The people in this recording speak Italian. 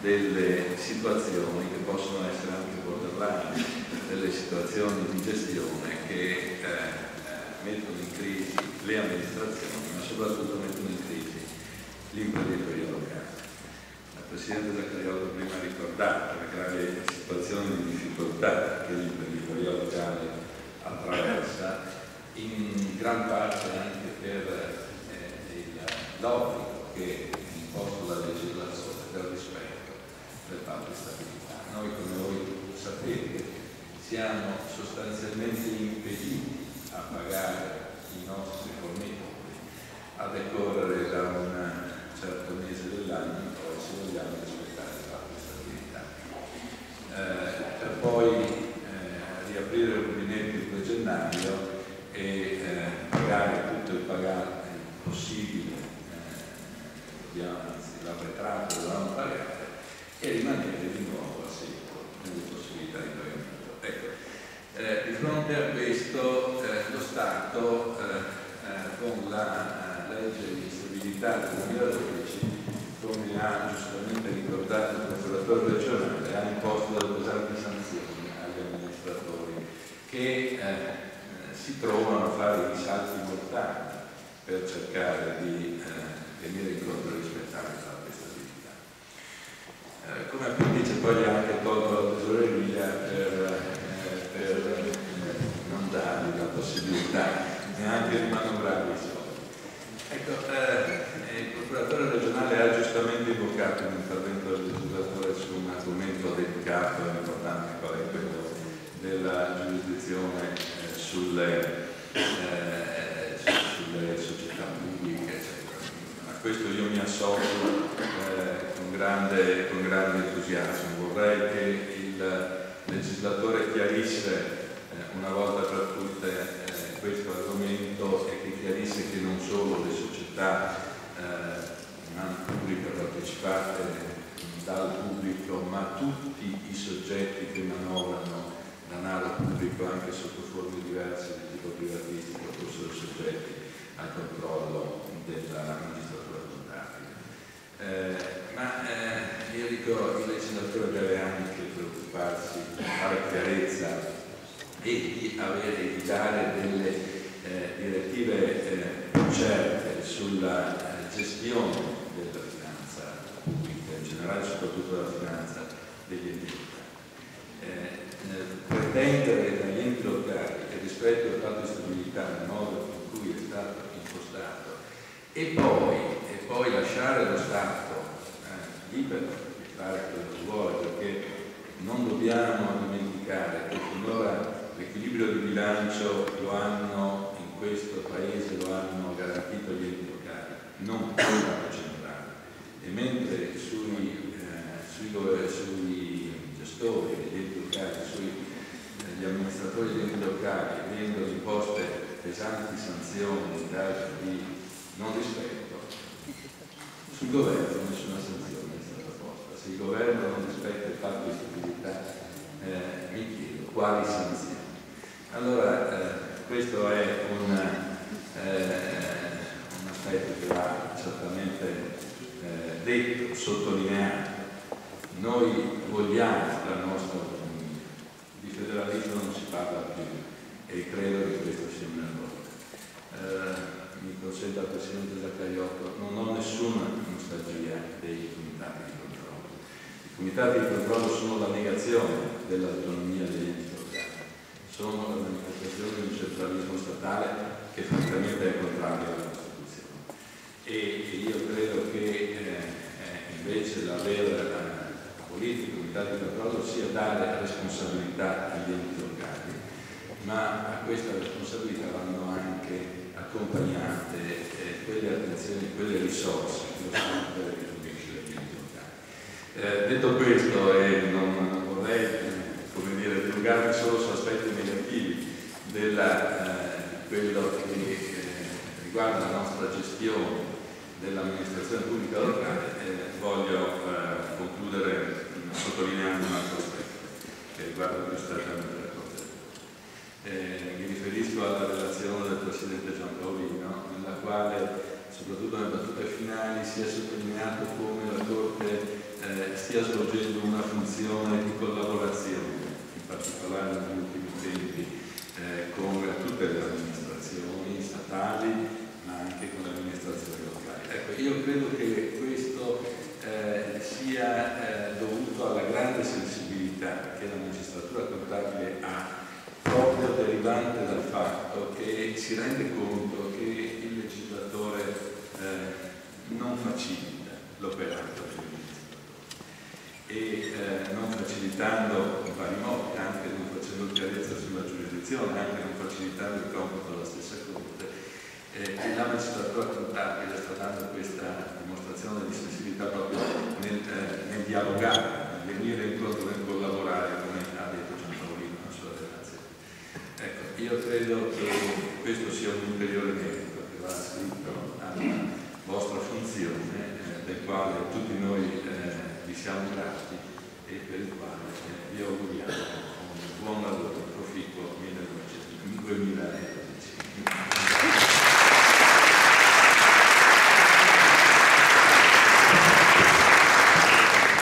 delle situazioni che possono essere anche borderline, delle situazioni di gestione che mettono in crisi le amministrazioni, ma soprattutto mettono in crisi l'imprenditoria locale. La Presidente Zaccagliotto prima ha ricordato le gravi situazioni di difficoltà che l'imprenditoria locale attraversa, in gran parte anche per l'obbligo che è imposto dalla legislazione del rispetto del patto di stabilità. Noi, come voi sapete, siamo sostanzialmente impediti a pagare i nostri fornitori a decorrere da un certo mese dell'anno, poi se vogliamo rispettare il patto di stabilità, per poi riaprire il rubinetto il 2 gennaio e pagare tutto il possibile, anzi l'arretrato dovevamo pagare, e rimanere di nuovo a secco nelle possibilità di pagamento. Ecco, di fronte a questo lo Stato con la legge di stabilità del 2012, come ha giustamente ricordato il procuratore regionale, ha imposto delle pesanti sanzioni agli amministratori che si trovano a fare i salti mortali per cercare di venire incontro e rispettare il patto di stabilità. Come appendice poi gli ha anche tolto la tesoreria per non dargli la possibilità neanche di manovrare i soldi. Ecco, il procuratore regionale ha giustamente invocato un intervento del legislatore su un argomento delicato e importante, qual è quello della giurisdizione sulle società pubbliche, eccetera. A questo io mi associo con grande entusiasmo. Vorrei che il legislatore chiarisse una volta per tutte questo argomento e che chiarisse che non solo le società pubbliche partecipate dal pubblico, ma tutti i soggetti che manovrano denaro pubblico anche sotto forme diverse di tipo privatistico fossero soggetti al controllo della magistratura contabile. Io dico, il legislatore deve anche preoccuparsi di fare chiarezza e di dare delle direttive certe sulla gestione della finanza pubblica, in generale soprattutto della finanza degli enti locali. Pretendere dagli enti locali che rispetto al patto di stabilità nel modo in cui è stato impostato e poi lasciare lo Stato libero di fare quello che vuole, perché non dobbiamo dimenticare che finora l'equilibrio di bilancio lo hanno in questo Paese, lo hanno garantito gli enti locali, non lo Stato centrale. E mentre sui gestori degli enti locali, sugli amministratori degli enti locali vengono imposte pesanti sanzioni in caso di non rispetto, sul governo nessuna sanzione è stata posta. Se il governo non rispetta il patto di stabilità, mi chiedo quali sanzioni. Allora, questo è un aspetto che va certamente detto, sottolineato. Noi vogliamo la nostra autonomia, di federalismo non si parla più e credo che questo sia un errore. Mi consenta il Presidente Zaccagliotto, non ho nessuna nostalgia dei comitati di controllo. I comitati di controllo sono la negazione dell'autonomia degli enti locali, sono la manifestazione di un centralismo statale che francamente è contrario alla Costituzione. E io credo che invece la vera politica, i comitati di controllo, sia dare responsabilità agli enti locali, ma a questa responsabilità vanno anche accompagnate quelle attenzioni, quelle risorse che lo Stato deve rifornire agli enti locali. Detto questo, e non vorrei dilungarmi solo su aspetti negativi di quello che riguarda la nostra gestione dell'amministrazione pubblica locale, voglio concludere sottolineando un altro aspetto che riguarda più strettamente la Corte. Mi riferisco alla relazione del Presidente Giampaolino, nella quale, soprattutto nelle battute finali, si è sottolineato come la Corte stia stia svolgendo una funzione di collaborazione, in particolare negli ultimi tempi, con tutte le amministrazioni statali, ma anche con le amministrazioni locali. Ecco, io credo che questo sia dovuto alla grande sensibilità che la magistratura contabile ha, proprio derivante dal fatto che si rende conto che il legislatore non facilita l'operato del legislatore e non facilitando in vari modi, anche non facendo chiarezza sulla giurisdizione, anche non facilitando il compito della stessa Corte, la magistratura contabile sta dando questa dimostrazione di sensibilità proprio nel dialogare, nel venire incontro, nel collaborare, come ha detto Giampaolino nella sua relazione. Ecco, io credo che questo sia un ulteriore merito che va scritto alla vostra funzione, del quale tutti noi vi siamo grati e per il quale vi auguriamo un buon lavoro proficuo 2012.